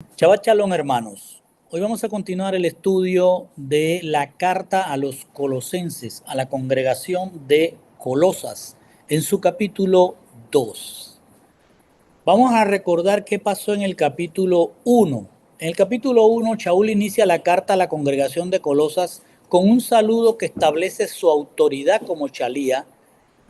Shabbat Shalom, hermanos. Hoy vamos a continuar el estudio de la carta a los colosenses, a la congregación de Colosas, en su capítulo 2. Vamos a recordar qué pasó en el capítulo 1. En el capítulo 1, Shaul inicia la carta a la congregación de Colosas con un saludo que establece su autoridad como Shalía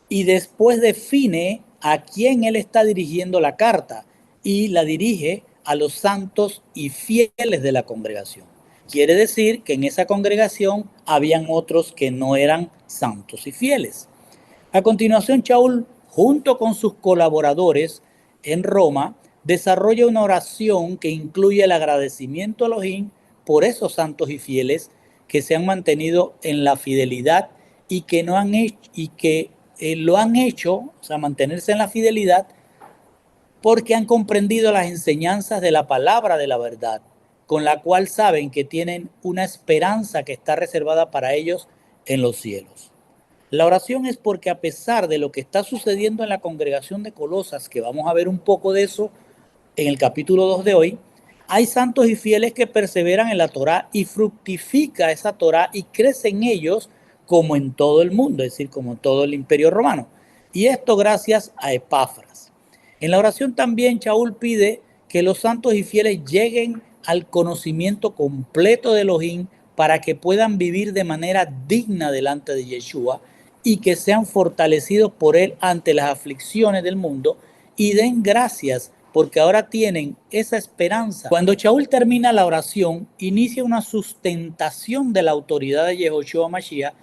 y después define a quién él está dirigiendo la carta y la dirige a los santos y fieles de la congregación. Quiere decir que en esa congregación habían otros que no eran santos y fieles. A continuación, Shaul, junto con sus colaboradores en Roma, desarrolla una oración que incluye el agradecimiento a Elohim por esos santos y fieles que se han mantenido en la fidelidad y que no han hecho, lo han hecho, o sea, mantenerse en la fidelidad porque han comprendido las enseñanzas de la palabra de la verdad, con la cual saben que tienen una esperanza que está reservada para ellos en los cielos. La oración es porque a pesar de lo que está sucediendo en la congregación de Colosas, que vamos a ver un poco de eso en el capítulo 2 de hoy, hay santos y fieles que perseveran en la Torá y fructifica esa Torá y crece en ellos como en todo el mundo, es decir, como en todo el imperio romano. Y esto gracias a Epáfras. En la oración también Shaul pide que los santos y fieles lleguen al conocimiento completo de Elohim para que puedan vivir de manera digna delante de Yeshua y que sean fortalecidos por él ante las aflicciones del mundo y den gracias porque ahora tienen esa esperanza. Cuando Shaul termina la oración, inicia una sustentación de la autoridad de Yehoshua Mashiach,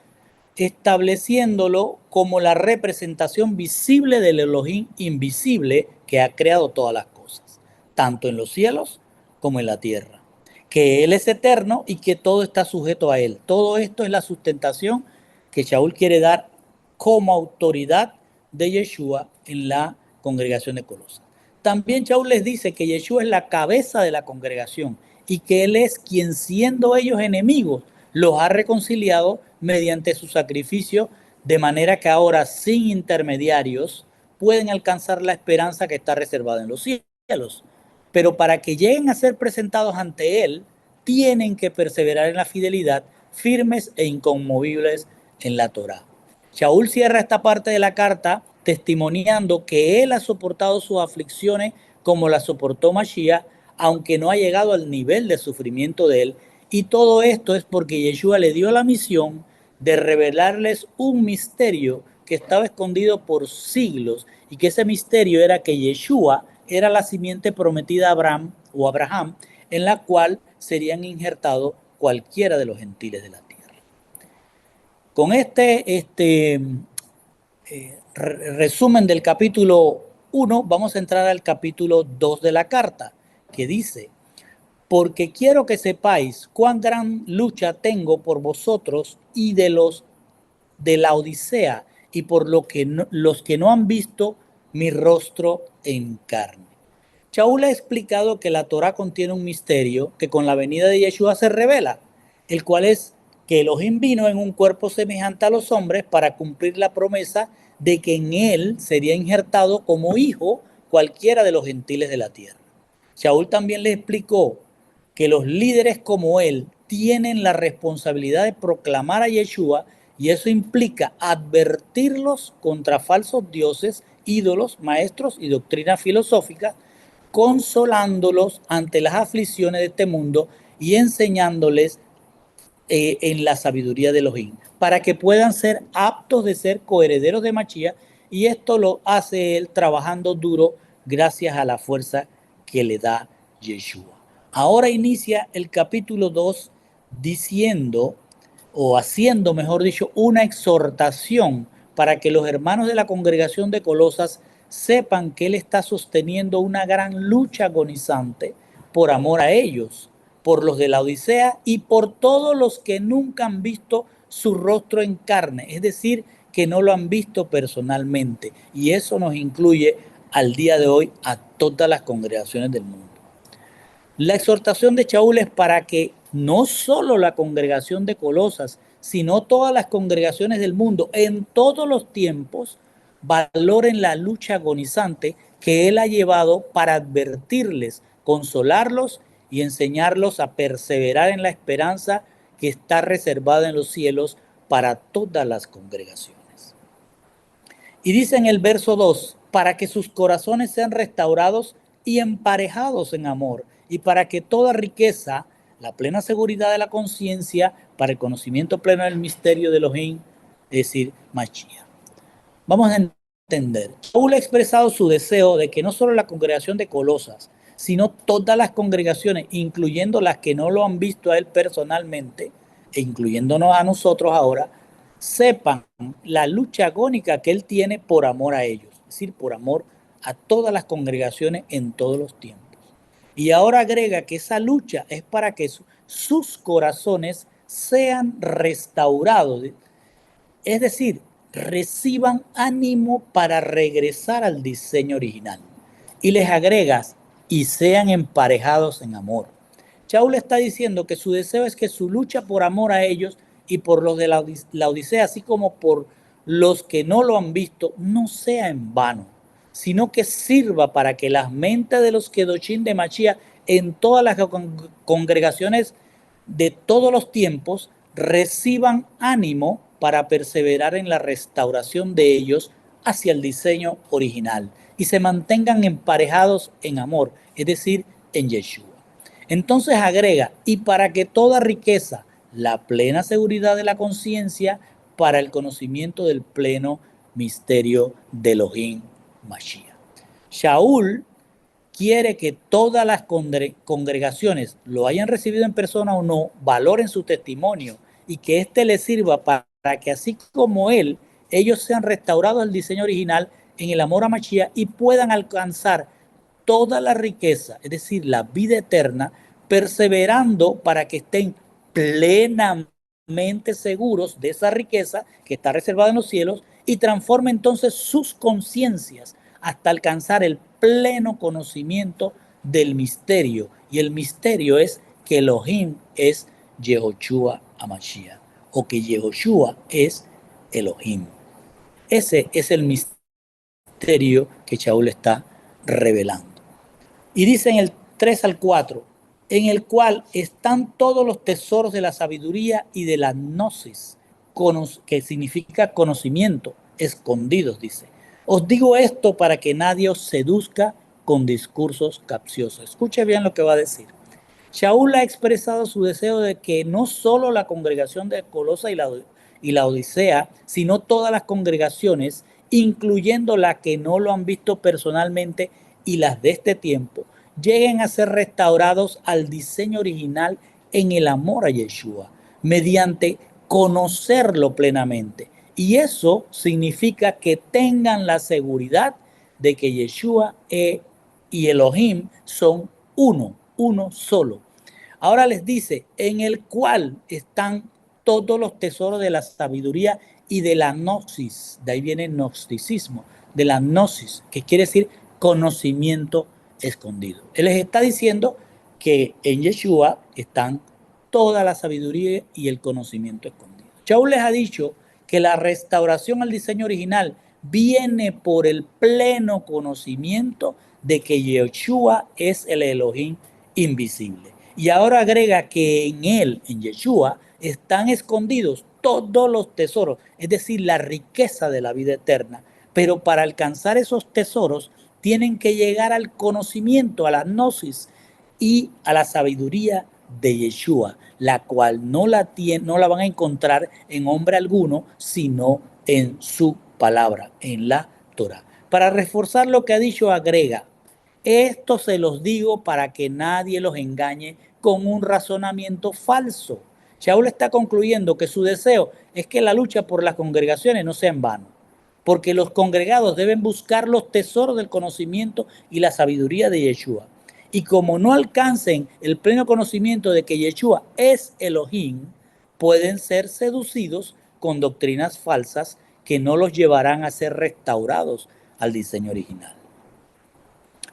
estableciéndolo como la representación visible del Elohim invisible que ha creado todas las cosas, tanto en los cielos como en la tierra. Que Él es eterno y que todo está sujeto a Él. Todo esto es la sustentación que Shaul quiere dar como autoridad de Yeshua en la congregación de Colosas. También Shaul les dice que Yeshua es la cabeza de la congregación y que Él es quien, siendo ellos enemigos, los ha reconciliado mediante su sacrificio, de manera que ahora, sin intermediarios, pueden alcanzar la esperanza que está reservada en los cielos. Pero para que lleguen a ser presentados ante Él, tienen que perseverar en la fidelidad, firmes e inconmovibles en la Torá. Shaul cierra esta parte de la carta testimoniando que él ha soportado sus aflicciones como las soportó Mashiach, aunque no ha llegado al nivel de sufrimiento de él. Y todo esto es porque Yeshua le dio la misión de revelarles un misterio que estaba escondido por siglos y que ese misterio era que Yeshua era la simiente prometida a Abraham o Abraham, en la cual serían injertados cualquiera de los gentiles de la tierra. Con resumen del capítulo 1, vamos a entrar al capítulo 2 de la carta, que dice: porque quiero que sepáis cuán gran lucha tengo por vosotros y de los de la Odisea y por los que no han visto mi rostro en carne. Shaul ha explicado que la Torah contiene un misterio que con la venida de Yeshua se revela, el cual es que Elohim vino en un cuerpo semejante a los hombres para cumplir la promesa de que en él sería injertado como hijo cualquiera de los gentiles de la tierra. Shaul también le explicó que los líderes como él tienen la responsabilidad de proclamar a Yeshua y eso implica advertirlos contra falsos dioses, ídolos, maestros y doctrinas filosóficas, consolándolos ante las aflicciones de este mundo y enseñándoles en la sabiduría de Elohim, para que puedan ser aptos de ser coherederos de Mashiach, y esto lo hace él trabajando duro gracias a la fuerza que le da Yeshua. Ahora inicia el capítulo 2 diciendo, o haciendo, mejor dicho, una exhortación para que los hermanos de la congregación de Colosas sepan que él está sosteniendo una gran lucha agonizante por amor a ellos, por los de la Odisea y por todos los que nunca han visto su rostro en carne, es decir, que no lo han visto personalmente. Y eso nos incluye al día de hoy a todas las congregaciones del mundo. La exhortación de Shaul es para que no solo la congregación de Colosas, sino todas las congregaciones del mundo en todos los tiempos valoren la lucha agonizante que él ha llevado para advertirles, consolarlos y enseñarlos a perseverar en la esperanza que está reservada en los cielos para todas las congregaciones. Y dice en el verso 2, para que sus corazones sean restaurados y emparejados en amor, y para que toda riqueza, la plena seguridad de la conciencia, para el conocimiento pleno del misterio de Elohim, es decir, Mashiach. Vamos a entender. Saúl ha expresado su deseo de que no solo la congregación de Colosas, sino todas las congregaciones, incluyendo las que no lo han visto a él personalmente, e incluyéndonos a nosotros ahora, sepan la lucha agónica que él tiene por amor a ellos, es decir, por amor a todas las congregaciones en todos los tiempos. Y ahora agrega que esa lucha es para que sus corazones sean restaurados, es decir, reciban ánimo para regresar al diseño original. Y les agregas, y sean emparejados en amor. Shaul está diciendo que su deseo es que su lucha por amor a ellos y por los de la Odisea, así como por los que no lo han visto, no sea en vano, sino que sirva para que las mentes de los Kedoshim de Mashiach en todas las congregaciones de todos los tiempos reciban ánimo para perseverar en la restauración de ellos hacia el diseño original y se mantengan emparejados en amor, es decir, en Yeshua. Entonces agrega, y para que toda riqueza, la plena seguridad de la conciencia, para el conocimiento del pleno misterio de Elohim Mashiach. Shaul quiere que todas las congregaciones, lo hayan recibido en persona o no, valoren su testimonio y que éste les sirva para que así como él, ellos sean restaurados al diseño original en el amor a Mashiach y puedan alcanzar toda la riqueza, es decir, la vida eterna, perseverando para que estén plenamente seguros de esa riqueza que está reservada en los cielos y transforme entonces sus conciencias hasta alcanzar el pleno conocimiento del misterio. Y el misterio es que Elohim es Yehoshua HaMashiach, o que Yehoshua es Elohim. Ese es el misterio que Shaul está revelando. Y dice en el 3 al 4, en el cual están todos los tesoros de la sabiduría y de la gnosis, que significa conocimiento, escondidos, dice. Os digo esto para que nadie os seduzca con discursos capciosos. Escuche bien lo que va a decir. Shaul ha expresado su deseo de que no solo la congregación de Colosa y la Odisea, sino todas las congregaciones, incluyendo las que no lo han visto personalmente y las de este tiempo, lleguen a ser restaurados al diseño original en el amor a Yeshua, mediante conocerlo plenamente. Y eso significa que tengan la seguridad de que Yeshua y Elohim son uno solo. Ahora les dice, en el cual están todos los tesoros de la sabiduría y de la gnosis. De ahí viene el gnosticismo, de la gnosis, que quiere decir conocimiento escondido. Él les está diciendo que en Yeshua están toda la sabiduría y el conocimiento escondido. Shaul les ha dicho que la restauración al diseño original viene por el pleno conocimiento de que Yeshua es el Elohim invisible. Y ahora agrega que en él, en Yeshua, están escondidos todos los tesoros, es decir, la riqueza de la vida eterna. Pero para alcanzar esos tesoros tienen que llegar al conocimiento, a la gnosis y a la sabiduría de Yeshua, la cual no la van a encontrar en hombre alguno, sino en su palabra, en la Torah. Para reforzar lo que ha dicho, agrega, esto se los digo para que nadie los engañe con un razonamiento falso. Shaul está concluyendo que su deseo es que la lucha por las congregaciones no sea en vano, porque los congregados deben buscar los tesoros del conocimiento y la sabiduría de Yeshua. Y como no alcancen el pleno conocimiento de que Yeshua es Elohim, pueden ser seducidos con doctrinas falsas que no los llevarán a ser restaurados al diseño original.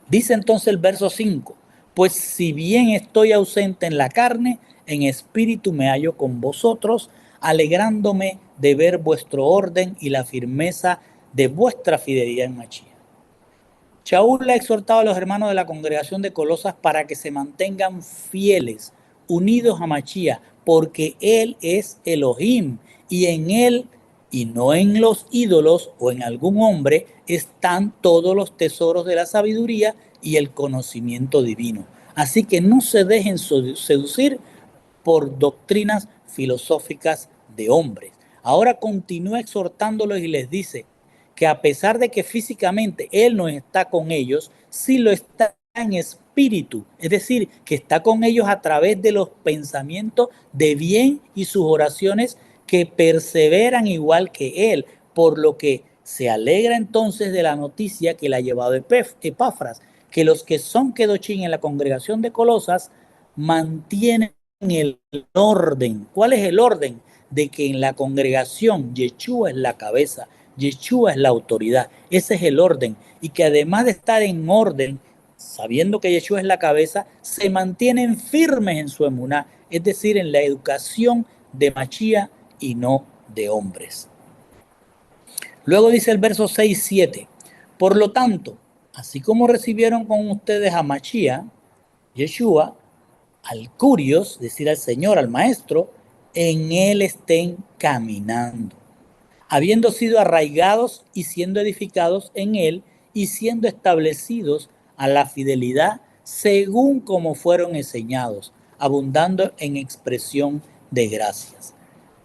Dice entonces el verso 5, pues si bien estoy ausente en la carne, en espíritu me hallo con vosotros, alegrándome de ver vuestro orden y la firmeza de vuestra fidelidad en Mashiach. Shaul ha exhortado a los hermanos de la congregación de Colosas para que se mantengan fieles, unidos a Machía, porque Él es Elohim y en Él y no en los ídolos o en algún hombre están todos los tesoros de la sabiduría y el conocimiento divino. Así que no se dejen seducir por doctrinas filosóficas de hombres. Ahora continúa exhortándolos y les dice que a pesar de que físicamente Él no está con ellos, sí lo está en espíritu, es decir, que está con ellos a través de los pensamientos de bien y sus oraciones que perseveran igual que Él, por lo que se alegra entonces de la noticia que le ha llevado Epafras, que los que son Kedoshim en la congregación de Colosas mantienen el orden. ¿Cuál es el orden? De que en la congregación Yeshua es la cabeza, Yeshua es la autoridad, ese es el orden, y que además de estar en orden, sabiendo que Yeshua es la cabeza, se mantienen firmes en su emuná, es decir, en la educación de Machía y no de hombres. Luego dice el verso 6-7, por lo tanto, así como recibieron con ustedes a Machía, Yeshua, al Curios, es decir, al Señor, al Maestro, en Él estén caminando, habiendo sido arraigados y siendo edificados en Él y siendo establecidos a la fidelidad según como fueron enseñados, abundando en expresión de gracias.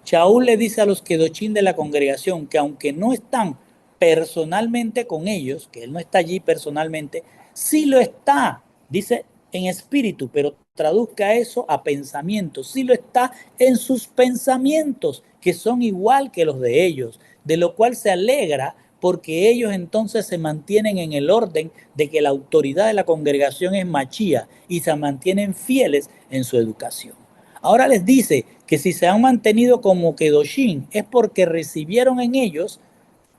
Shaul le dice a los Kedoshim de la congregación que aunque no están personalmente con ellos, que él no está allí personalmente, sí lo está, dice en espíritu, pero traduzca eso a pensamientos, sí lo está en sus pensamientos, que son igual que los de ellos, de lo cual se alegra porque ellos entonces se mantienen en el orden de que la autoridad de la congregación es Machía y se mantienen fieles en su educación. Ahora les dice que si se han mantenido como Kedoshim es porque recibieron en ellos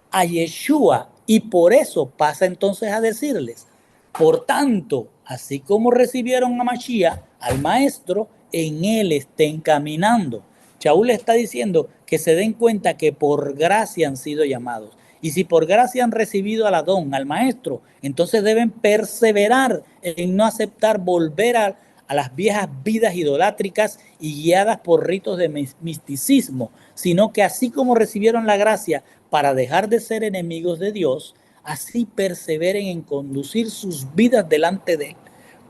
a Yeshua y por eso pasa entonces a decirles, por tanto, así como recibieron a Mashiach, al Maestro, en él estén caminando. Shaul está diciendo que se den cuenta que por gracia han sido llamados. Y si por gracia han recibido al Adón, al Maestro, entonces deben perseverar en no aceptar volver a las viejas vidas idolátricas y guiadas por ritos de misticismo, sino que así como recibieron la gracia para dejar de ser enemigos de Dios, así perseveren en conducir sus vidas delante de Él,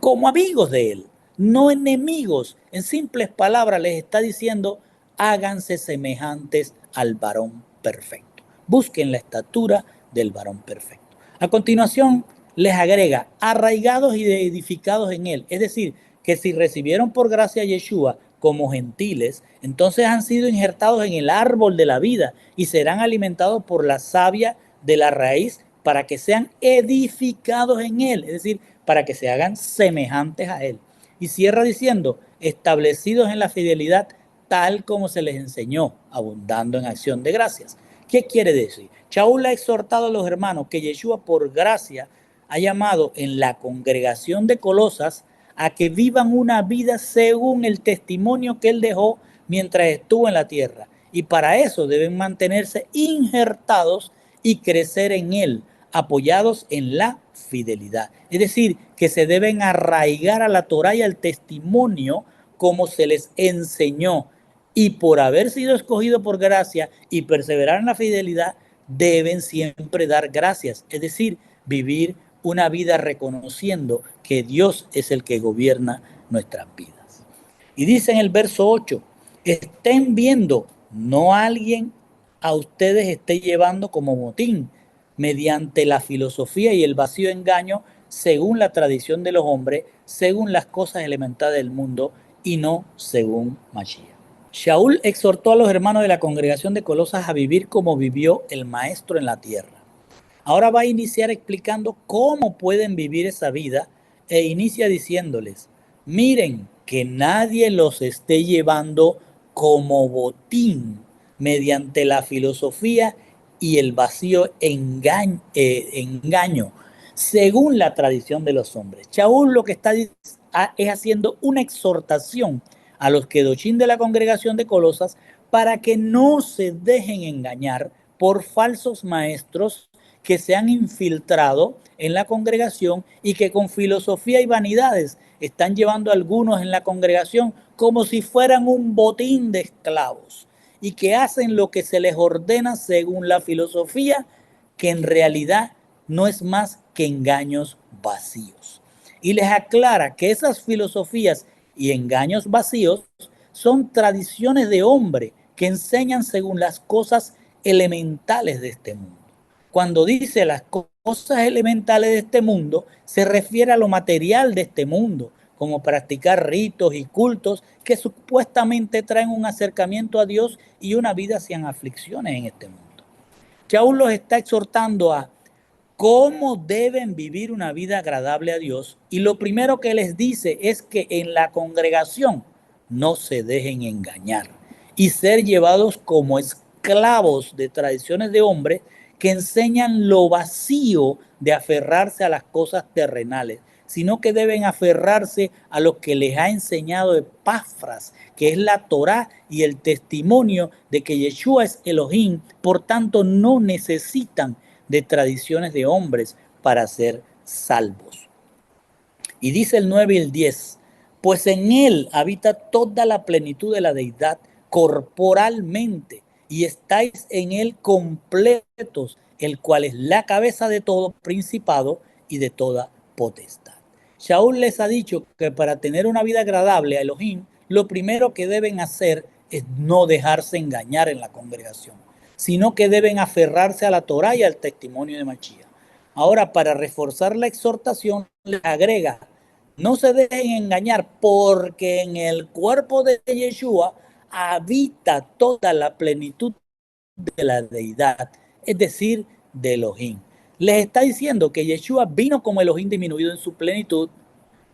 como amigos de Él, no enemigos. En simples palabras les está diciendo, háganse semejantes al varón perfecto. Busquen la estatura del varón perfecto. A continuación, les agrega, arraigados y edificados en Él. Es decir, que si recibieron por gracia a Yeshua como gentiles, entonces han sido injertados en el árbol de la vida y serán alimentados por la savia de la raíz para que sean edificados en Él, es decir, para que se hagan semejantes a Él. Y cierra diciendo, establecidos en la fidelidad tal como se les enseñó, abundando en acción de gracias. ¿Qué quiere decir? Shaul ha exhortado a los hermanos que Yeshua por gracia ha llamado en la congregación de Colosas a que vivan una vida según el testimonio que él dejó mientras estuvo en la tierra. Y para eso deben mantenerse injertados y crecer en él, apoyados en la fidelidad. Es decir, que se deben arraigar a la Torah y al testimonio como se les enseñó. Y por haber sido escogidos por gracia y perseverar en la fidelidad, deben siempre dar gracias. Es decir, vivir una vida reconociendo que Dios es el que gobierna nuestras vidas. Y dice en el verso 8, estén viendo, no alguien a ustedes esté llevando como botín, mediante la filosofía y el vacío engaño, según la tradición de los hombres, según las cosas elementales del mundo, y no según Mashiach. Shaul exhortó a los hermanos de la congregación de Colosas a vivir como vivió el Maestro en la tierra. Ahora va a iniciar explicando cómo pueden vivir esa vida e inicia diciéndoles, miren que nadie los esté llevando como botín mediante la filosofía y el vacío engaño, según la tradición de los hombres. Shaul lo que está es haciendo una exhortación a los Kedoshim de la congregación de Colosas para que no se dejen engañar por falsos maestros que se han infiltrado en la congregación y que con filosofía y vanidades están llevando a algunos en la congregación como si fueran un botín de esclavos y que hacen lo que se les ordena según la filosofía, que en realidad no es más que engaños vacíos. Y les aclara que esas filosofías y engaños vacíos son tradiciones de hombre que enseñan según las cosas elementales de este mundo. Cuando dice las cosas elementales de este mundo, se refiere a lo material de este mundo, como practicar ritos y cultos que supuestamente traen un acercamiento a Dios y una vida sin aflicciones en este mundo. Shaul los está exhortando a cómo deben vivir una vida agradable a Dios, y lo primero que les dice es que en la congregación no se dejen engañar y ser llevados como esclavos de tradiciones de hombres que enseñan lo vacío de aferrarse a las cosas terrenales, sino que deben aferrarse a lo que les ha enseñado Epafras, que es la Torá y el testimonio de que Yeshua es Elohim. Por tanto, no necesitan de tradiciones de hombres para ser salvos. Y dice el 9 y el 10, pues en él habita toda la plenitud de la deidad corporalmente, y estáis en él completos, el cual es la cabeza de todo principado y de toda potestad. Shaul les ha dicho que para tener una vida agradable a Elohim, lo primero que deben hacer es no dejarse engañar en la congregación, sino que deben aferrarse a la Torá y al testimonio de Mashiach. Ahora, para reforzar la exhortación, le agrega, no se dejen engañar porque en el cuerpo de Yeshua habita toda la plenitud de la deidad, es decir, de Elohim. Les está diciendo que Yeshua vino como Elohim disminuido en su plenitud,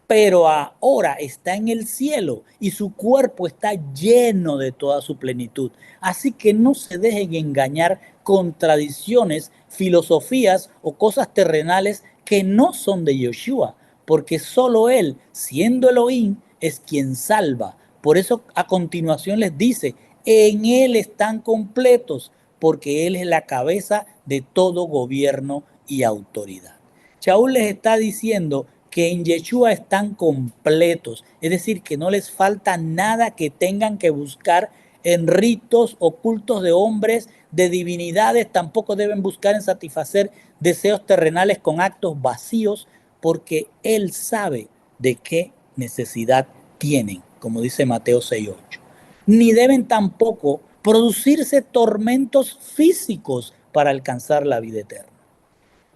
pero ahora está en el cielo y su cuerpo está lleno de toda su plenitud. Así que no se dejen engañar con tradiciones, filosofías o cosas terrenales que no son de Yeshua, porque solo Él, siendo Elohim, es quien salva. Por eso a continuación les dice, en Él están completos, porque Él es la cabeza de todo gobierno y autoridad. Shaul les está diciendo que en Yeshua están completos, es decir, que no les falta nada que tengan que buscar en ritos ocultos de hombres, de divinidades, tampoco deben buscar en satisfacer deseos terrenales con actos vacíos, porque Él sabe de qué necesidad tienen, como dice Mateo 6:8. Ni deben tampoco producirse tormentos físicos para alcanzar la vida eterna.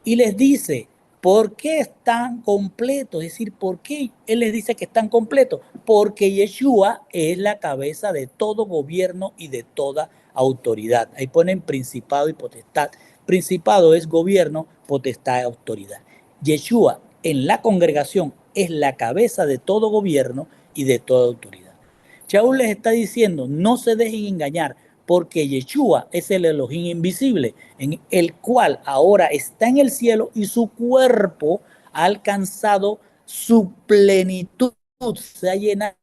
Y les dice, ¿por qué están completos? Es decir, ¿por qué Él les dice que están completos? Porque Yeshua es la cabeza de todo gobierno y de toda autoridad. Ahí ponen principado y potestad. Principado es gobierno, potestad es autoridad. Yeshua en la congregación es la cabeza de todo gobierno y de toda autoridad. Shaul les está diciendo, no se dejen engañar, porque Yeshua es el Elohim invisible, en el cual ahora está en el cielo y su cuerpo ha alcanzado su plenitud, se ha llenado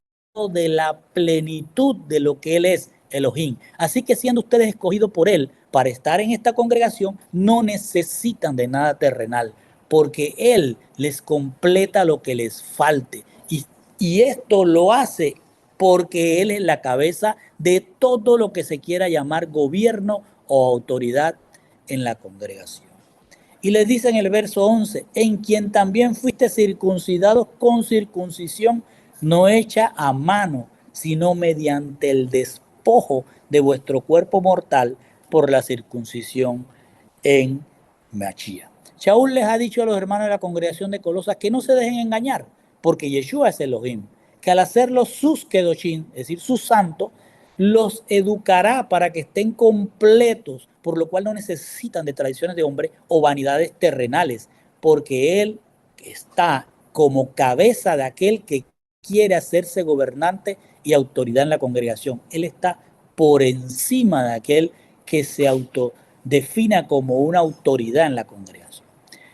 de la plenitud de lo que Él es, Elohim. Así que siendo ustedes escogidos por Él para estar en esta congregación, no necesitan de nada terrenal, porque Él les completa lo que les falte. Y esto lo hace porque Él es la cabeza de todo lo que se quiera llamar gobierno o autoridad en la congregación. Y les dice en el verso 11, en quien también fuiste circuncidados con circuncisión no hecha a mano, sino mediante el despojo de vuestro cuerpo mortal por la circuncisión en Mashiach. Shaul les ha dicho a los hermanos de la congregación de Colosas que no se dejen engañar, porque Yeshua es Elohim, que al hacerlos sus kedoshim, es decir, sus santos, los educará para que estén completos, por lo cual no necesitan de tradiciones de hombre o vanidades terrenales, porque Él está como cabeza de aquel que quiere hacerse gobernante y autoridad en la congregación. Él está por encima de aquel que se autodefina como una autoridad en la congregación.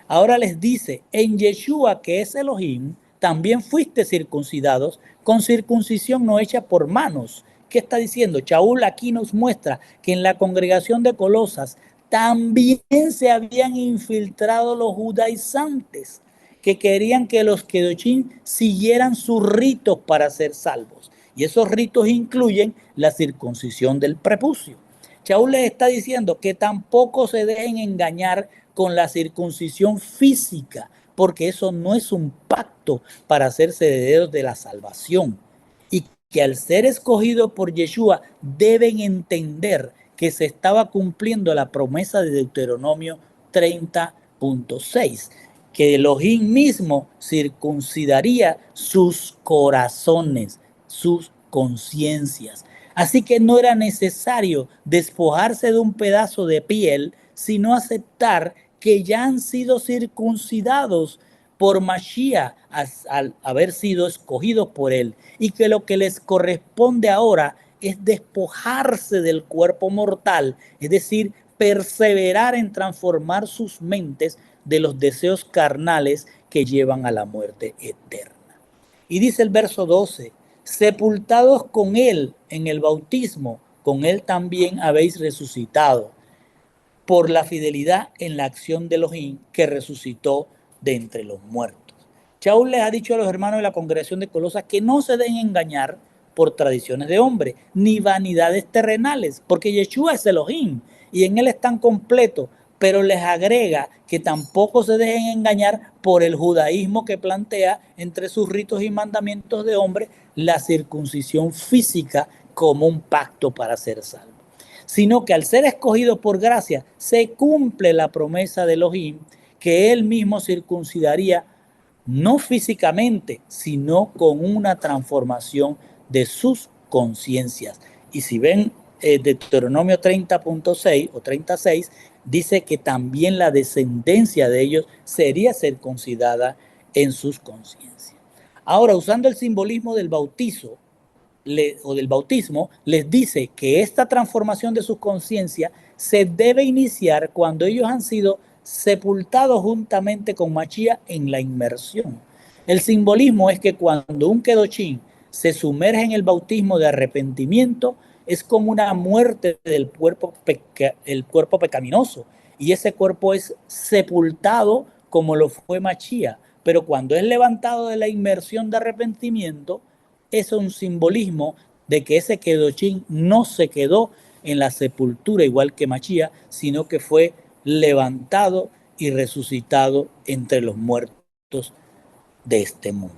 Ahora les dice, en Yeshua, que es Elohim, también fuiste circuncidados con circuncisión no hecha por manos. ¿Qué está diciendo? Shaul aquí nos muestra que en la congregación de Colosas también se habían infiltrado los judaizantes que querían que los kedoshim siguieran sus ritos para ser salvos. Y esos ritos incluyen la circuncisión del prepucio. Shaul les está diciendo que tampoco se dejen engañar con la circuncisión física, porque eso no es un pacto para hacerse herederos de la salvación. Y que al ser escogidos por Yeshua deben entender que se estaba cumpliendo la promesa de Deuteronomio 30.6, que Elohim mismo circuncidaría sus corazones, sus conciencias. Así que no era necesario despojarse de un pedazo de piel, sino aceptar que ya han sido circuncidados por Mashiach al haber sido escogidos por él, y que lo que les corresponde ahora es despojarse del cuerpo mortal, es decir, perseverar en transformar sus mentes de los deseos carnales que llevan a la muerte eterna. Y dice el verso 12, sepultados con él en el bautismo, con él también habéis resucitado por la fidelidad en la acción de Elohim que resucitó de entre los muertos. Shaul les ha dicho a los hermanos de la congregación de Colosas que no se den engañar por tradiciones de hombre, ni vanidades terrenales, porque Yeshua es Elohim y en él están completos, pero les agrega que tampoco se dejen engañar por el judaísmo que plantea entre sus ritos y mandamientos de hombre la circuncisión física como un pacto para ser salvo, sino que al ser escogidos por gracia se cumple la promesa de Elohim que él mismo circuncidaría no físicamente, sino con una transformación de sus conciencias. Y si ven Deuteronomio 30.6 o 36, dice que también la descendencia de ellos sería circuncidada en sus conciencias. Ahora, usando el simbolismo del bautizo o del bautismo, les dice que esta transformación de su conciencia se debe iniciar cuando ellos han sido sepultados juntamente con Mashiach en la inmersión. El simbolismo es que cuando un kedoshim se sumerge en el bautismo de arrepentimiento, es como una muerte del cuerpo, el cuerpo pecaminoso, y ese cuerpo es sepultado como lo fue Mashiach. Pero cuando es levantado de la inmersión de arrepentimiento, es un simbolismo de que ese kedoshim no se quedó en la sepultura igual que Mashiach, sino que fue levantado y resucitado entre los muertos de este mundo.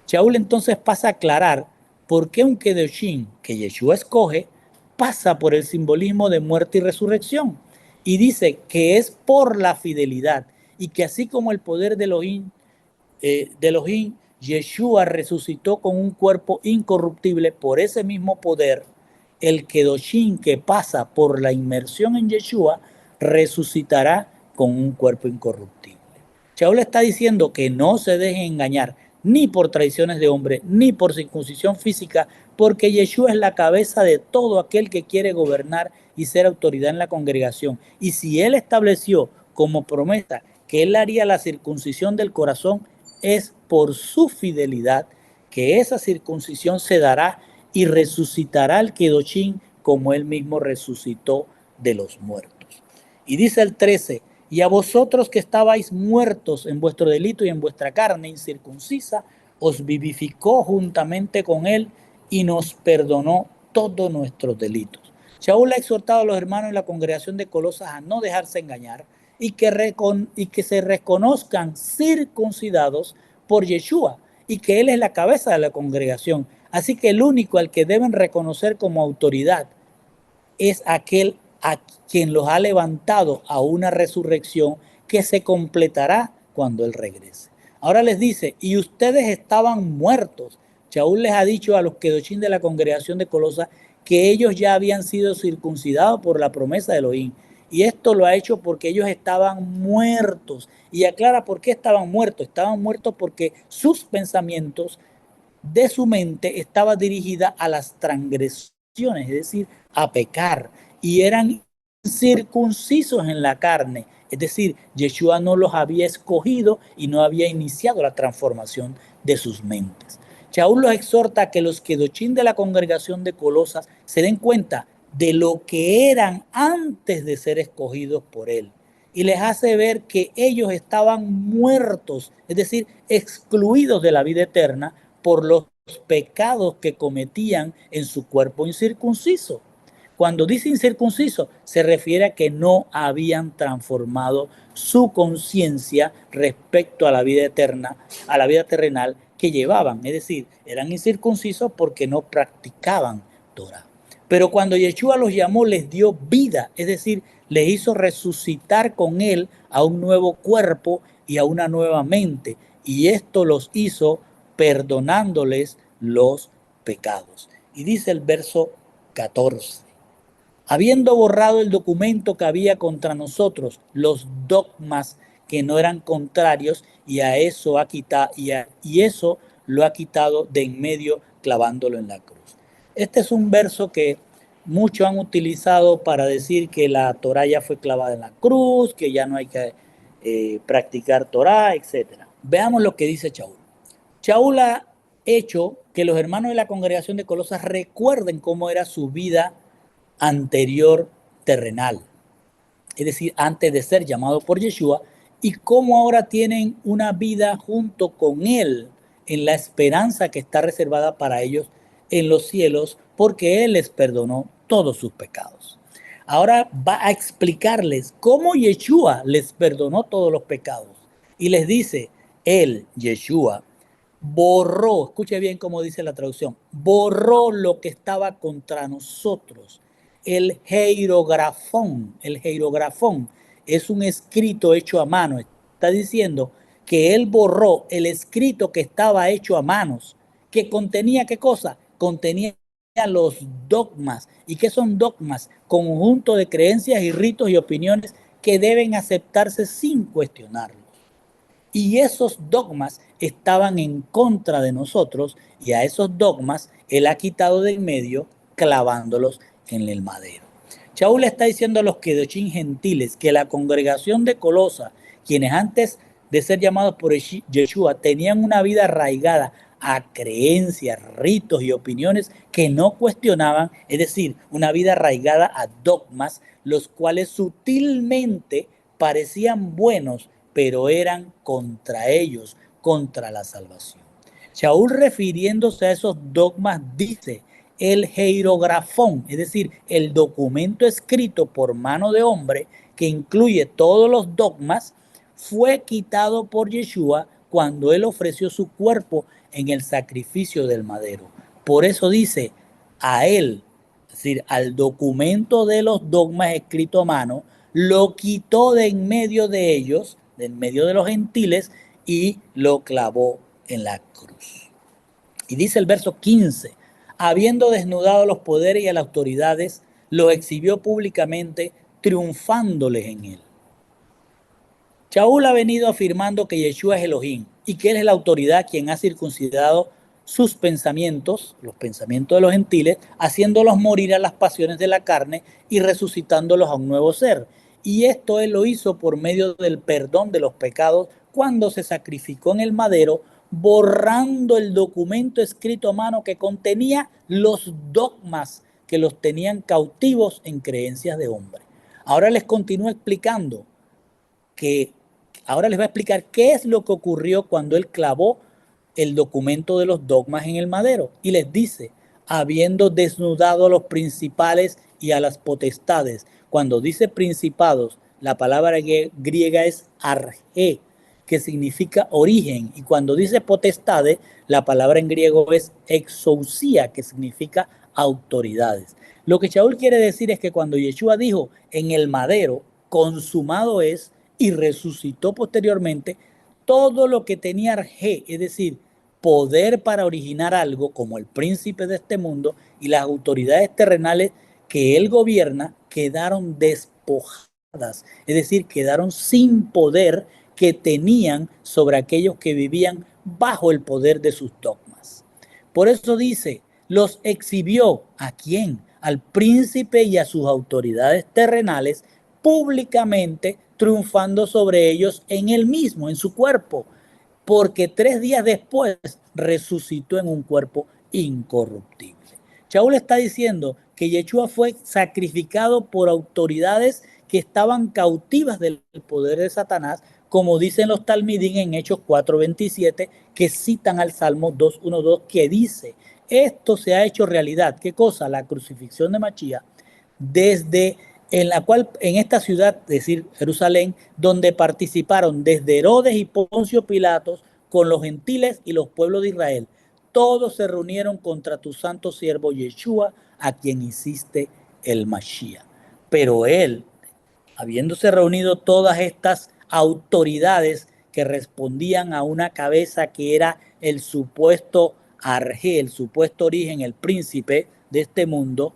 Shaul entonces pasa a aclarar por qué un kedoshim que Yeshua escoge pasa por el simbolismo de muerte y resurrección, y dice que es por la fidelidad, y que así como el poder de Elohim, Yeshua resucitó con un cuerpo incorruptible por ese mismo poder, el kedoshim que pasa por la inmersión en Yeshua resucitará con un cuerpo incorruptible. Shaul está diciendo que no se dejen engañar ni por tradiciones de hombre, ni por circuncisión física, porque Yeshua es la cabeza de todo aquel que quiere gobernar y ser autoridad en la congregación. Y si él estableció como promesa que él haría la circuncisión del corazón, es por su fidelidad que esa circuncisión se dará y resucitará el kedoshim como él mismo resucitó de los muertos. Y dice el 13, y a vosotros que estabais muertos en vuestro delito y en vuestra carne incircuncisa, os vivificó juntamente con él y nos perdonó todos nuestros delitos. Shaul ha exhortado a los hermanos en la congregación de Colosas a no dejarse engañar y que se reconozcan circuncidados por Yeshua y que él es la cabeza de la congregación. Así que el único al que deben reconocer como autoridad es aquel a quien los ha levantado a una resurrección que se completará cuando él regrese. Ahora les dice, y ustedes estaban muertos. Shaul les ha dicho a los kedoshim de la congregación de Colosas que ellos ya habían sido circuncidados por la promesa de Elohim. Y esto lo ha hecho porque ellos estaban muertos. Y aclara por qué estaban muertos. Estaban muertos porque sus pensamientos de su mente estaba dirigida a las transgresiones, es decir, a pecar, y eran circuncisos en la carne, es decir, Yeshua no los había escogido y no había iniciado la transformación de sus mentes. Shaul los exhorta a que los kedoshim de la congregación de Colosas se den cuenta de lo que eran antes de ser escogidos por él. Y les hace ver que ellos estaban muertos, es decir, excluidos de la vida eterna por los pecados que cometían en su cuerpo incircunciso. Cuando dice incircunciso, se refiere a que no habían transformado su conciencia respecto a la vida eterna, a la vida terrenal que llevaban. Es decir, eran incircuncisos porque no practicaban Torah. Pero cuando Yeshua los llamó, les dio vida, es decir, les hizo resucitar con él a un nuevo cuerpo y a una nueva mente. Y esto los hizo perdonándoles los pecados. Y dice el verso 14. Habiendo borrado el documento que había contra nosotros, los dogmas que no eran contrarios, y a eso y eso lo ha quitado de en medio clavándolo en la cruz. Este es un verso que muchos han utilizado para decir que la Torah ya fue clavada en la cruz, que ya no hay que practicar Torah, etc. Veamos lo que dice Shaul. Shaul ha hecho que los hermanos de la congregación de Colosas recuerden cómo era su vida anterior terrenal, es decir, antes de ser llamado por Yeshua, y cómo ahora tienen una vida junto con él en la esperanza que está reservada para ellos en los cielos, porque él les perdonó todos sus pecados. Ahora va a explicarles cómo Yeshua les perdonó todos los pecados y les dice, él, Yeshua, borró, escuche bien cómo dice la traducción, borró lo que estaba contra nosotros. El jeirografón es un escrito hecho a mano. Está diciendo que él borró el escrito que estaba hecho a manos, que contenía ¿qué cosa? Contenía los dogmas. ¿Y qué son dogmas? Conjunto de creencias y ritos y opiniones que deben aceptarse sin cuestionarlos. Y esos dogmas estaban en contra de nosotros, y a esos dogmas él ha quitado de en medio clavándolos en el madero. Shaul está diciendo a los kedoshim gentiles que la congregación de Colosa, quienes antes de ser llamados por Yeshua tenían una vida arraigada a creencias, ritos y opiniones que no cuestionaban, es decir, una vida arraigada a dogmas, los cuales sutilmente parecían buenos, pero eran contra ellos, contra la salvación. Shaul, refiriéndose a esos dogmas, dice, el jeirografón, es decir, el documento escrito por mano de hombre que incluye todos los dogmas, fue quitado por Yeshua cuando él ofreció su cuerpo en el sacrificio del madero. Por eso dice, a él, es decir, al documento de los dogmas escrito a mano, lo quitó de en medio de ellos, de en medio de los gentiles, y lo clavó en la cruz. Y dice el verso 15, habiendo desnudado a los poderes y a las autoridades, los exhibió públicamente, triunfándoles en él. Shaul ha venido afirmando que Yeshua es Elohim y que él es la autoridad quien ha circuncidado sus pensamientos, los pensamientos de los gentiles, haciéndolos morir a las pasiones de la carne y resucitándolos a un nuevo ser. Y esto él lo hizo por medio del perdón de los pecados cuando se sacrificó en el madero, borrando el documento escrito a mano que contenía los dogmas que los tenían cautivos en creencias de hombre. Ahora les continúo explicando que ahora les va a explicar qué es lo que ocurrió cuando él clavó el documento de los dogmas en el madero. Y les dice, habiendo desnudado a los principales y a las potestades. Cuando dice principados, la palabra griega es arge, que significa origen. Y cuando dice potestades, la palabra en griego es exousia, que significa autoridades. Lo que Shaul quiere decir es que cuando Yeshua dijo en el madero, consumado es, y resucitó posteriormente, todo lo que tenía arge, es decir, poder para originar algo como el príncipe de este mundo y las autoridades terrenales que él gobierna, quedaron despojadas, es decir, quedaron sin poder que tenían sobre aquellos que vivían bajo el poder de sus dogmas. Por eso dice, los exhibió ¿a quién? Al príncipe y a sus autoridades terrenales públicamente, triunfando sobre ellos en él mismo, en su cuerpo, porque 3 días después resucitó en un cuerpo incorruptible. Shaul está diciendo que Yeshua fue sacrificado por autoridades que estaban cautivas del poder de Satanás, como dicen los Talmidim en Hechos 4:27, que citan al Salmo 2:1-2, que dice: esto se ha hecho realidad. ¿Qué cosa? La crucifixión de Machía, desde en la cual, en esta ciudad, es decir, Jerusalén, donde participaron desde Herodes y Poncio Pilatos con los gentiles y los pueblos de Israel. Todos se reunieron contra tu santo siervo Yeshua, a quien hiciste el Mashiach. Pero él, habiéndose reunido todas estas autoridades que respondían a una cabeza que era el supuesto arjé, el supuesto origen, el príncipe de este mundo,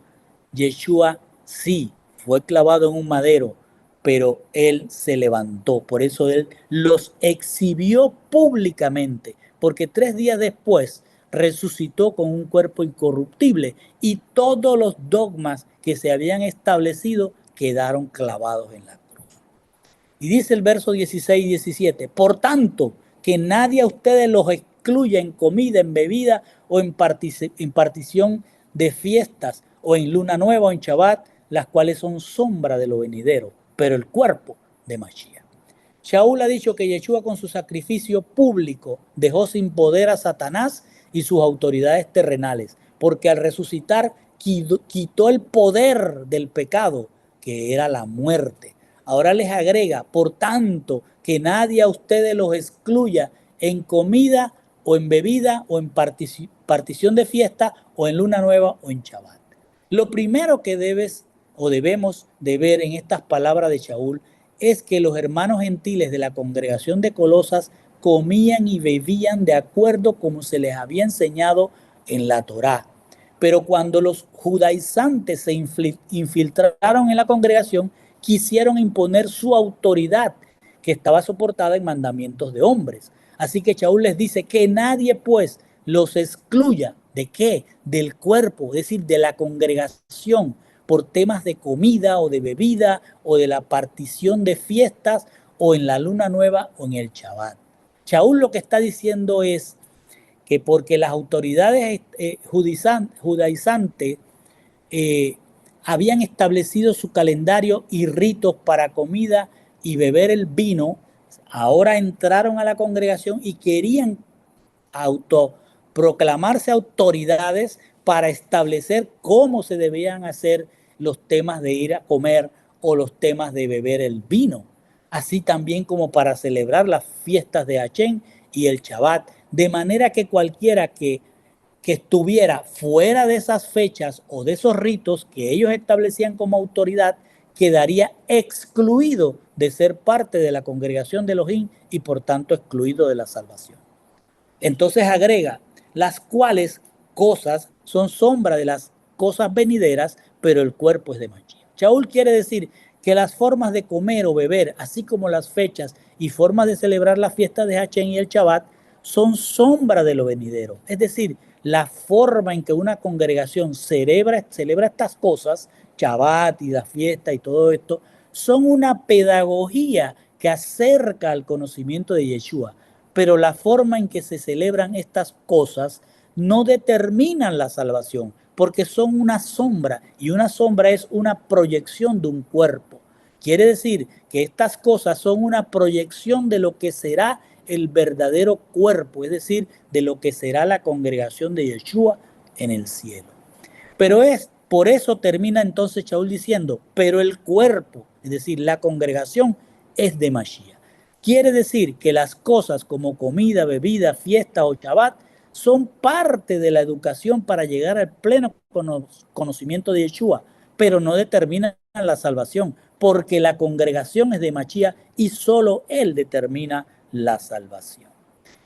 Yeshua sí fue clavado en un madero, pero él se levantó. Por eso él los exhibió públicamente, porque 3 días después resucitó con un cuerpo incorruptible y todos los dogmas que se habían establecido quedaron clavados en la cruz. Y dice el verso 16 y 17: por tanto, que nadie a ustedes los excluya en comida, en bebida o en partición de fiestas o en luna nueva o en Shabbat, las cuales son sombra de lo venidero, pero el cuerpo de Mashiach. Shaul ha dicho que Yeshua, con su sacrificio público, dejó sin poder a Satanás y sus autoridades terrenales, porque al resucitar quitó el poder del pecado, que era la muerte. Ahora les agrega: por tanto, que nadie a ustedes los excluya en comida o en bebida o en partición de fiesta o en luna nueva o en Shabbat. Lo primero que debemos de ver en estas palabras de Shaul es que los hermanos gentiles de la congregación de Colosas comían y bebían de acuerdo como se les había enseñado en la Torá. Pero cuando los judaizantes se infiltraron en la congregación, quisieron imponer su autoridad, que estaba soportada en mandamientos de hombres. Así que Shaul les dice que nadie pues los excluya. ¿De qué? Del cuerpo, es decir, de la congregación, por temas de comida o de bebida o de la partición de fiestas o en la luna nueva o en el Shabbat. Shaul lo que está diciendo es que porque las autoridades judaizantes habían establecido su calendario y ritos para comida y beber el vino, ahora entraron a la congregación y querían proclamarse autoridades para establecer cómo se debían hacer los temas de ir a comer o los temas de beber el vino, así también como para celebrar las fiestas de Hachén y el Shabbat, de manera que cualquiera que estuviera fuera de esas fechas o de esos ritos que ellos establecían como autoridad, quedaría excluido de ser parte de la congregación de Elohim y por tanto excluido de la salvación. Entonces agrega: las cuales cosas son sombra de las cosas venideras, pero el cuerpo es de Mashiach. Shaul quiere decir que las formas de comer o beber, así como las fechas y formas de celebrar la fiesta de Hachén y el Shabbat, son sombra de lo venidero. Es decir, la forma en que una congregación celebra estas cosas, Shabbat y la fiesta y todo esto, son una pedagogía que acerca al conocimiento de Yeshua. Pero la forma en que se celebran estas cosas no determinan la salvación, porque son una sombra, y una sombra es una proyección de un cuerpo. Quiere decir que estas cosas son una proyección de lo que será el verdadero cuerpo, es decir, de lo que será la congregación de Yeshua en el cielo. Pero por eso termina entonces Shaul diciendo: pero el cuerpo, es decir, la congregación, es de Mashiach. Quiere decir que las cosas como comida, bebida, fiesta o Shabbat son parte de la educación para llegar al pleno conocimiento de Yeshua, pero no determinan la salvación, porque la congregación es de Mashiach y solo él determina la salvación.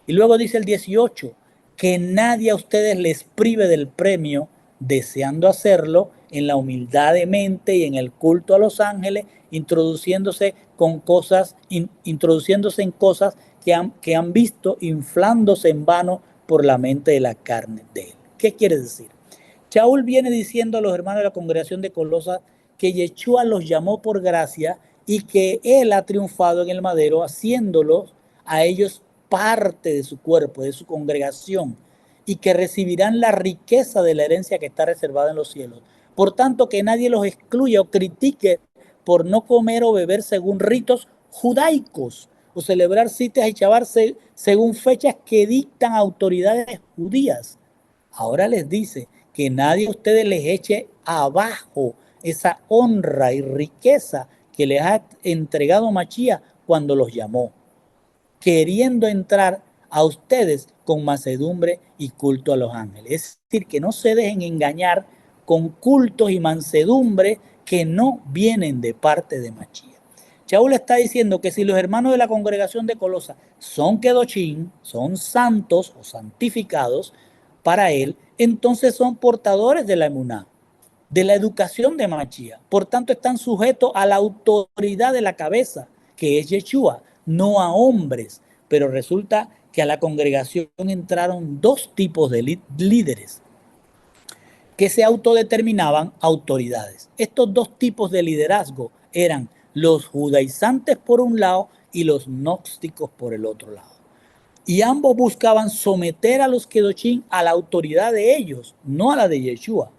Y luego dice el 18: que nadie a ustedes les prive del premio, deseando hacerlo en la humildad de mente y en el culto a los ángeles, introduciéndose en cosas que han visto, inflándose en vano por la mente de la carne de él. ¿Qué quiere decir? Shaul viene diciendo a los hermanos de la congregación de Colosas que Yeshua los llamó por gracia y que él ha triunfado en el madero, haciéndolos a ellos parte de su cuerpo, de su congregación, y que recibirán la riqueza de la herencia que está reservada en los cielos, Por tanto, que nadie los excluya o critique por no comer o beber según ritos judaicos o celebrar citas y chavarse según fechas que dictan autoridades judías. Ahora les dice que nadie a ustedes les eche abajo esa honra y riqueza que les ha entregado Machía cuando los llamó, queriendo entrar a ustedes con mansedumbre y culto a los ángeles. Es decir, que no se dejen engañar con cultos y mansedumbre que no vienen de parte de Machía. Shaul está diciendo que si los hermanos de la congregación de Colosa son kedoshim, son santos o santificados para él, entonces son portadores de la emuná, de la educación de Machía. Por tanto, están sujetos a la autoridad de la cabeza, que es Yeshua, no a hombres. Pero resulta que a la congregación entraron dos tipos de líderes que se autodeterminaban autoridades. Estos dos tipos de liderazgo eran los judaizantes por un lado y los gnósticos por el otro lado. Y ambos buscaban someter a los kedoshim a la autoridad de ellos, no a la de Yeshua.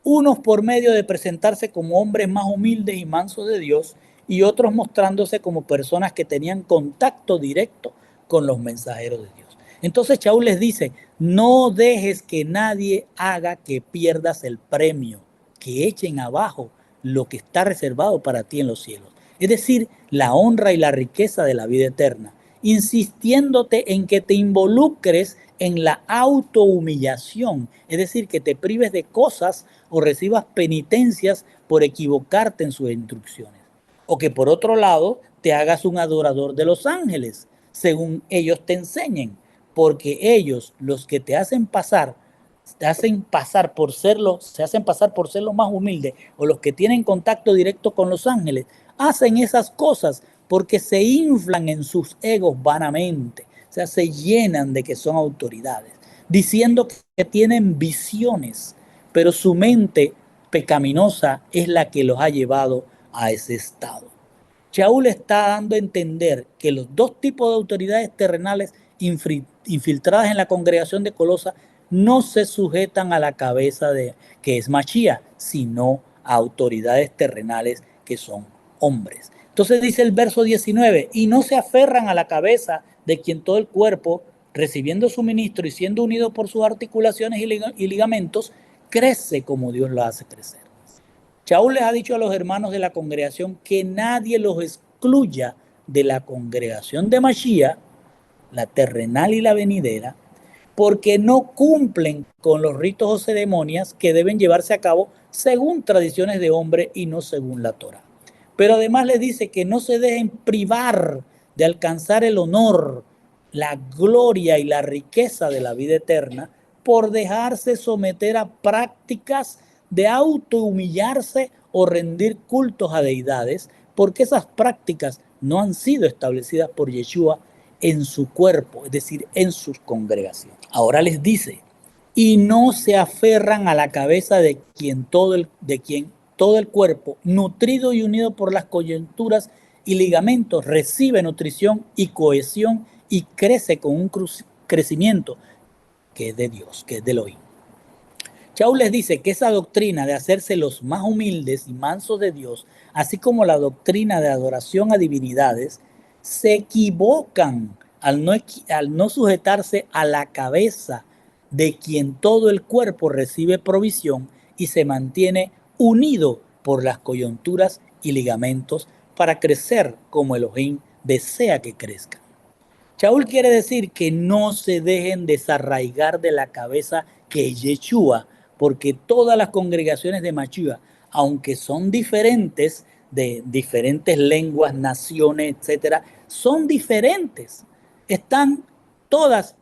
Unos por medio de presentarse como hombres más humildes y mansos de Dios, y otros mostrándose como personas que tenían contacto directo con los mensajeros de Dios. Entonces Shaul les dice, no dejes que nadie haga que pierdas el premio, que echen abajo lo que está reservado para ti en los cielos. Es decir, la honra y la riqueza de la vida eterna, insistiéndote en que te involucres en la autohumillación, es decir, que te prives de cosas o recibas penitencias por equivocarte en sus instrucciones. O que por otro lado te hagas un adorador de los ángeles, según ellos te enseñen, porque ellos, los que te hacen pasar se hacen pasar por ser los más humildes o los que tienen contacto directo con los ángeles, hacen esas cosas porque se inflan en sus egos vanamente, o sea, se llenan de que son autoridades, diciendo que tienen visiones, pero su mente pecaminosa es la que los ha llevado a ese estado. Shaul está dando a entender que los dos tipos de autoridades terrenales infiltradas en la congregación de Colosa no se sujetan a la cabeza que es Machía, sino a autoridades terrenales que son hombres. Entonces dice el verso 19, y no se aferran a la cabeza de quien todo el cuerpo, recibiendo suministro y siendo unido por sus articulaciones y ligamentos, crece como Dios lo hace crecer. Shaul les ha dicho a los hermanos de la congregación que nadie los excluya de la congregación de Machía, la terrenal y la venidera, porque no cumplen con los ritos o ceremonias que deben llevarse a cabo según tradiciones de hombre y no según la Torá. Pero además les dice que no se dejen privar de alcanzar el honor, la gloria y la riqueza de la vida eterna por dejarse someter a prácticas de autohumillarse o rendir cultos a deidades, porque esas prácticas no han sido establecidas por Yeshua en su cuerpo, es decir, en sus congregaciones. Ahora les dice, y no se aferran a la cabeza de quien todo el cuerpo, nutrido y unido por las coyunturas y ligamentos, recibe nutrición y cohesión y crece con un crecimiento que es de Dios, que es de Elohim. Shaul les dice que esa doctrina de hacerse los más humildes y mansos de Dios, así como la doctrina de adoración a divinidades, se equivocan al no sujetarse a la cabeza de quien todo el cuerpo recibe provisión y se mantiene unido por las coyunturas y ligamentos para crecer como Elohim desea que crezcan. Shaul quiere decir que no se dejen desarraigar de la cabeza que es Yeshua, porque todas las congregaciones de Machía, aunque son diferentes, de diferentes lenguas, naciones, etcétera, son diferentes. Están todas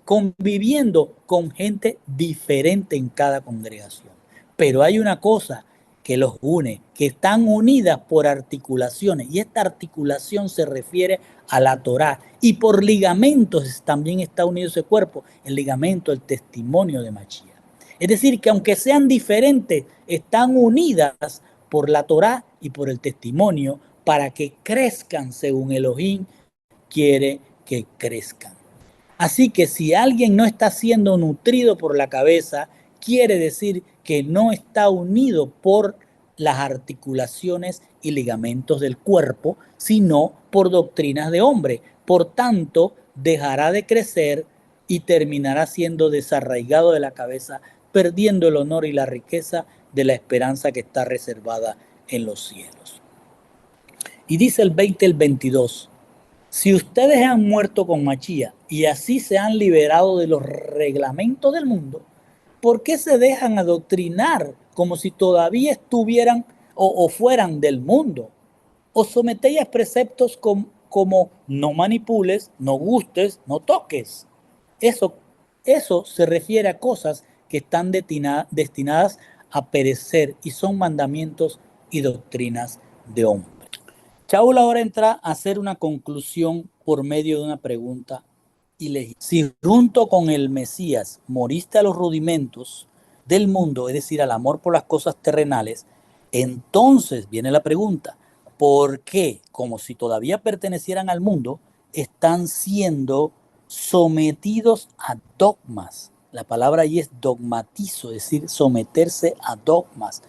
conviviendo con gente diferente en cada congregación. Pero hay una cosa que los une, que están unidas por articulaciones, y esta articulación se refiere a la Torá, y por ligamentos también está unido ese cuerpo, el ligamento, el testimonio de Machía. Es decir, que aunque sean diferentes, están unidas por la Torá y por el testimonio para que crezcan según Elohim quiere que crezcan. Así que si alguien no está siendo nutrido por la cabeza, quiere decir que no está unido por las articulaciones y ligamentos del cuerpo, sino por doctrinas de hombre. Por tanto, dejará de crecer y terminará siendo desarraigado de la cabeza, perdiendo el honor y la riqueza de la esperanza que está reservada en los cielos. Y dice el 20 el 22, si ustedes han muerto con Mashiach y así se han liberado de los reglamentos del mundo, ¿por qué se dejan adoctrinar como si todavía estuvieran o fueran del mundo? Os sometéis a preceptos como no manipules, no gustes, no toques. Eso se refiere a cosas que están destinadas a perecer y son mandamientos y doctrinas de hombre. Shaul ahora entra a hacer una conclusión por medio de una pregunta y le dice, si junto con el Mesías moriste a los rudimentos del mundo, es decir, al amor por las cosas terrenales, entonces viene la pregunta, ¿por qué, como si todavía pertenecieran al mundo, están siendo sometidos a dogmas? La palabra allí es dogmatizo, es decir, someterse a dogmas.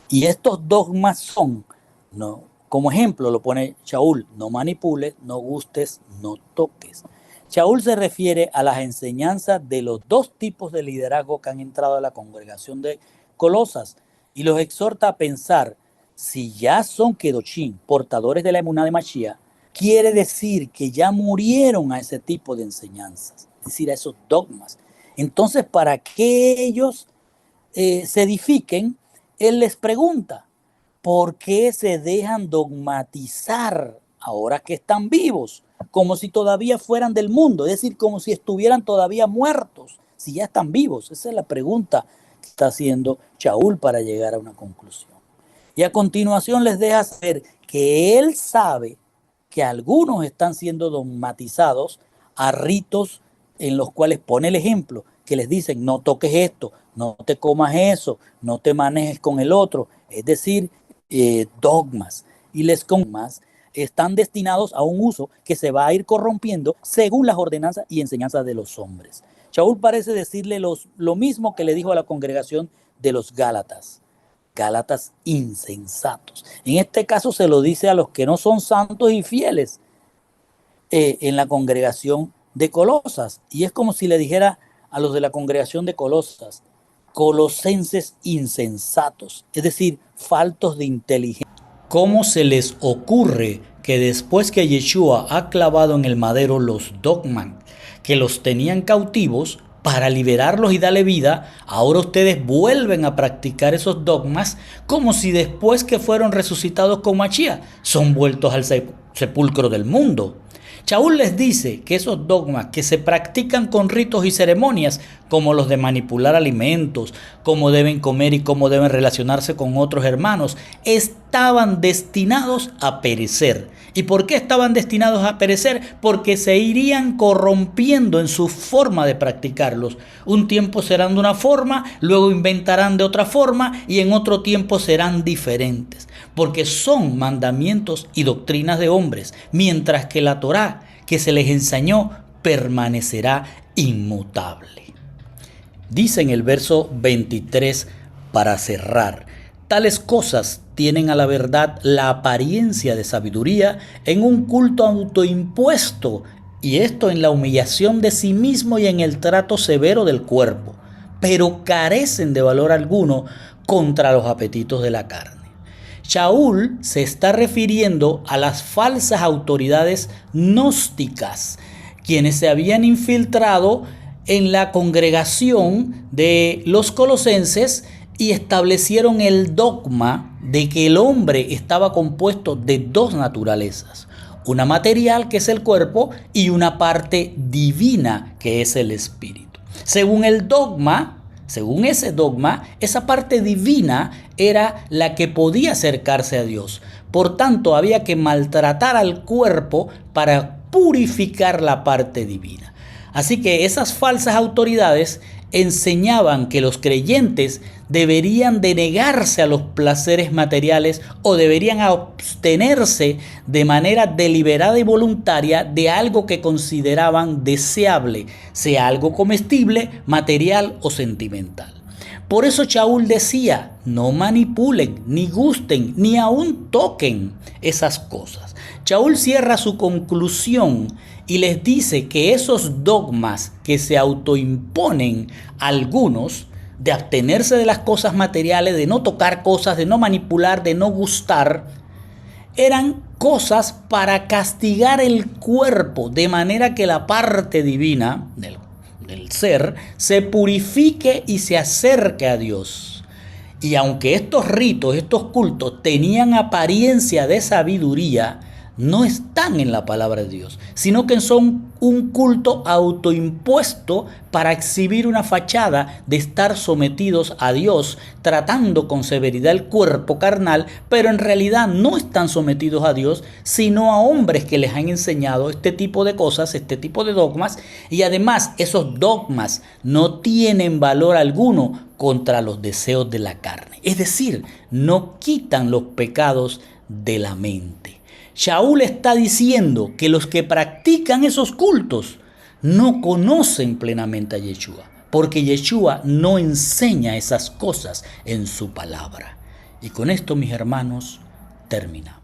Y estos dogmas son, ¿no? Como ejemplo lo pone Shaul, no manipules, no gustes, no toques. Shaul se refiere a las enseñanzas de los dos tipos de liderazgo que han entrado a la congregación de Colosas y los exhorta a pensar, si ya son Kedoshim, portadores de la emuná de Mashiach, quiere decir que ya murieron a ese tipo de enseñanzas, es decir, a esos dogmas. Entonces, para que ellos se edifiquen, él les pregunta, ¿por qué se dejan dogmatizar ahora que están vivos? Como si todavía fueran del mundo, es decir, como si estuvieran todavía muertos, si ya están vivos. Esa es la pregunta que está haciendo Shaul para llegar a una conclusión. Y a continuación les deja saber que él sabe que algunos están siendo dogmatizados a ritos en los cuales pone el ejemplo, que les dicen no toques esto, no te comas eso, no te manejes con el otro, es decir, dogmas. Y les dogmas están destinados a un uso que se va a ir corrompiendo según las ordenanzas y enseñanzas de los hombres. Shaul parece decirle lo mismo que le dijo a la congregación de los Gálatas. Gálatas insensatos. En este caso se lo dice a los que no son santos y fieles en la congregación de Colosas. Y es como si le dijera a los de la congregación de Colosas, colosenses insensatos, es decir, faltos de inteligencia. ¿Cómo se les ocurre que después que Yeshua ha clavado en el madero los dogmas que los tenían cautivos, para liberarlos y darle vida, ahora ustedes vuelven a practicar esos dogmas como si después que fueron resucitados con Mashiach son vueltos al sepulcro del mundo? Shaul les dice que esos dogmas que se practican con ritos y ceremonias, como los de manipular alimentos, cómo deben comer y cómo deben relacionarse con otros hermanos, estaban destinados a perecer. ¿Y por qué estaban destinados a perecer? Porque se irían corrompiendo en su forma de practicarlos. Un tiempo serán de una forma, luego inventarán de otra forma y en otro tiempo serán diferentes. Porque son mandamientos y doctrinas de hombres, mientras que la Torá que se les enseñó permanecerá inmutable. Dice en el verso 23 para cerrar, tales cosas tienen a la verdad la apariencia de sabiduría en un culto autoimpuesto, y esto en la humillación de sí mismo y en el trato severo del cuerpo, pero carecen de valor alguno contra los apetitos de la carne. Shaul se está refiriendo a las falsas autoridades gnósticas, quienes se habían infiltrado en la congregación de los colosenses y establecieron el dogma de que el hombre estaba compuesto de dos naturalezas, una material que es el cuerpo y una parte divina que es el espíritu. Según ese dogma, esa parte divina era la que podía acercarse a Dios. Por tanto, había que maltratar al cuerpo para purificar la parte divina. Así que esas falsas autoridades enseñaban que los creyentes deberían de negarse a los placeres materiales o deberían abstenerse de manera deliberada y voluntaria de algo que consideraban deseable, sea algo comestible, material o sentimental. Por eso Shaul decía, no manipulen, ni gusten, ni aún toquen esas cosas. Shaul cierra su conclusión y les dice que esos dogmas que se autoimponen algunos, de abstenerse de las cosas materiales, de no tocar cosas, de no manipular, de no gustar, eran cosas para castigar el cuerpo, de manera que la parte divina del ser se purifique y se acerque a Dios. Y aunque estos ritos, estos cultos tenían apariencia de sabiduría, no están en la palabra de Dios, sino que son un culto autoimpuesto para exhibir una fachada de estar sometidos a Dios, tratando con severidad el cuerpo carnal, pero en realidad no están sometidos a Dios, sino a hombres que les han enseñado este tipo de cosas, este tipo de dogmas, y además esos dogmas no tienen valor alguno contra los deseos de la carne. Es decir, no quitan los pecados de la mente. Shaul está diciendo que los que practican esos cultos no conocen plenamente a Yeshua, porque Yeshua no enseña esas cosas en su palabra. Y con esto, mis hermanos, terminamos.